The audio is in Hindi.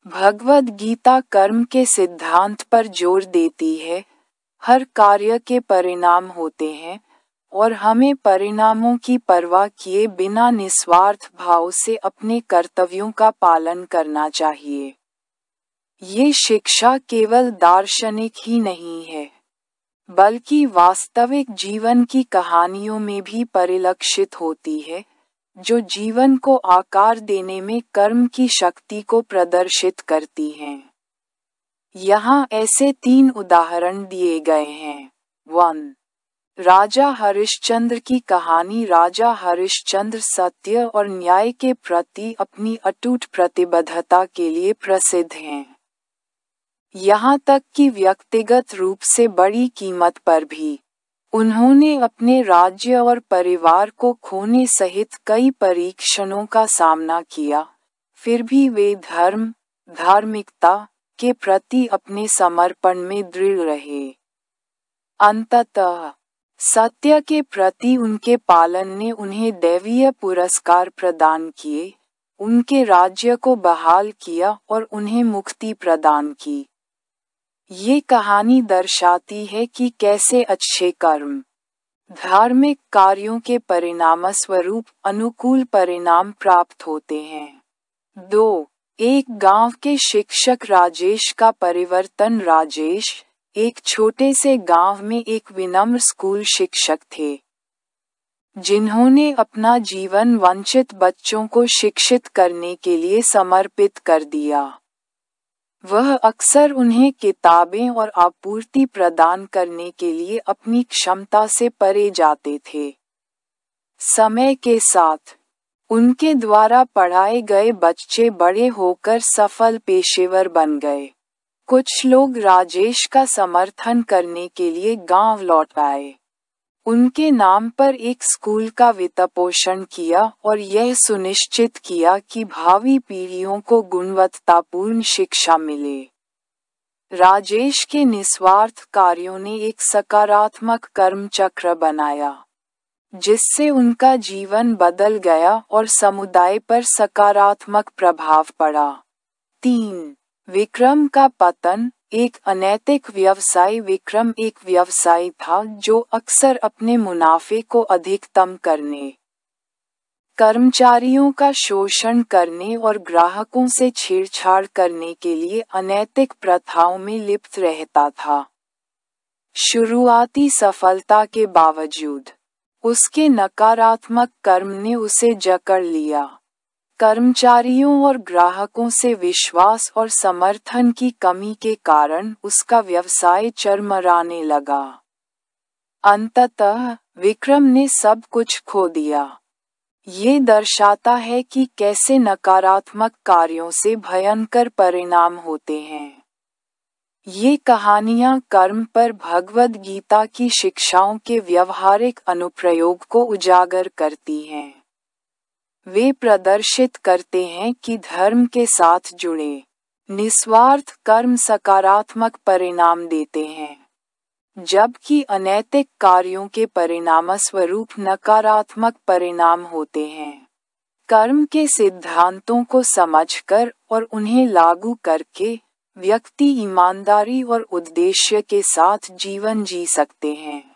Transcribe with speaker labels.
Speaker 1: भगवद गीता कर्म के सिद्धांत पर जोर देती है। हर कार्य के परिणाम होते हैं और हमें परिणामों की परवाह किए बिना निस्वार्थ भाव से अपने कर्तव्यों का पालन करना चाहिए। ये शिक्षा केवल दार्शनिक ही नहीं है, बल्कि वास्तविक जीवन की कहानियों में भी परिलक्षित होती है, जो जीवन को आकार देने में कर्म की शक्ति को प्रदर्शित करती हैं। यहाँ ऐसे 3 उदाहरण दिए गए हैं। 1. राजा हरिश्चंद्र की कहानी। राजा हरिश्चंद्र सत्य और न्याय के प्रति अपनी अटूट प्रतिबद्धता के लिए प्रसिद्ध हैं। यहाँ तक कि व्यक्तिगत रूप से बड़ी कीमत पर भी उन्होंने अपने राज्य और परिवार को खोने सहित कई परीक्षणों का सामना किया, फिर भी वे धार्मिकता के प्रति अपने समर्पण में दृढ़ रहे। अंततः सत्य के प्रति उनके पालन ने उन्हें दैवीय पुरस्कार प्रदान किए, उनके राज्य को बहाल किया और उन्हें मुक्ति प्रदान की। ये कहानी दर्शाती है कि कैसे अच्छे कर्म, धार्मिक कार्यों के परिणामस्वरूप अनुकूल परिणाम प्राप्त होते हैं। 2. एक गांव के शिक्षक राजेश का परिवर्तन। राजेश एक छोटे से गांव में एक विनम्र स्कूल शिक्षक थे, जिन्होंने अपना जीवन वंचित बच्चों को शिक्षित करने के लिए समर्पित कर दिया। वह अक्सर उन्हें किताबें और आपूर्ति प्रदान करने के लिए अपनी क्षमता से परे जाते थे। समय के साथ उनके द्वारा पढ़ाए गए बच्चे बड़े होकर सफल पेशेवर बन गए। कुछ लोग राजेश का समर्थन करने के लिए गांव लौट आए, उनके नाम पर एक स्कूल का वित्तपोषण किया और यह सुनिश्चित किया कि भावी पीढ़ियों को गुणवत्तापूर्ण शिक्षा मिले। राजेश के निस्वार्थ कार्यों ने एक सकारात्मक कर्म चक्र बनाया, जिससे उनका जीवन बदल गया और समुदाय पर सकारात्मक प्रभाव पड़ा। 3. विक्रम का पतन। एक अनैतिक व्यवसाय। विक्रम एक व्यवसायी था जो अक्सर अपने मुनाफे को अधिकतम करने, कर्मचारियों का शोषण करने और ग्राहकों से छेड़छाड़ करने के लिए अनैतिक प्रथाओं में लिप्त रहता था। शुरुआती सफलता के बावजूद उसके नकारात्मक कर्म ने उसे जकड़ लिया। कर्मचारियों और ग्राहकों से विश्वास और समर्थन की कमी के कारण उसका व्यवसाय चरमराने लगा। अंततः विक्रम ने सब कुछ खो दिया। ये दर्शाता है कि कैसे नकारात्मक कार्यों से भयंकर परिणाम होते हैं। ये कहानियाँ कर्म पर भगवद गीता की शिक्षाओं के व्यवहारिक अनुप्रयोग को उजागर करती हैं। वे प्रदर्शित करते हैं कि धर्म के साथ जुड़े निस्वार्थ कर्म सकारात्मक परिणाम देते हैं, जबकि अनैतिक कार्यों के परिणामस्वरूप नकारात्मक परिणाम होते हैं। कर्म के सिद्धांतों को समझकर और उन्हें लागू करके व्यक्ति ईमानदारी और उद्देश्य के साथ जीवन जी सकते हैं।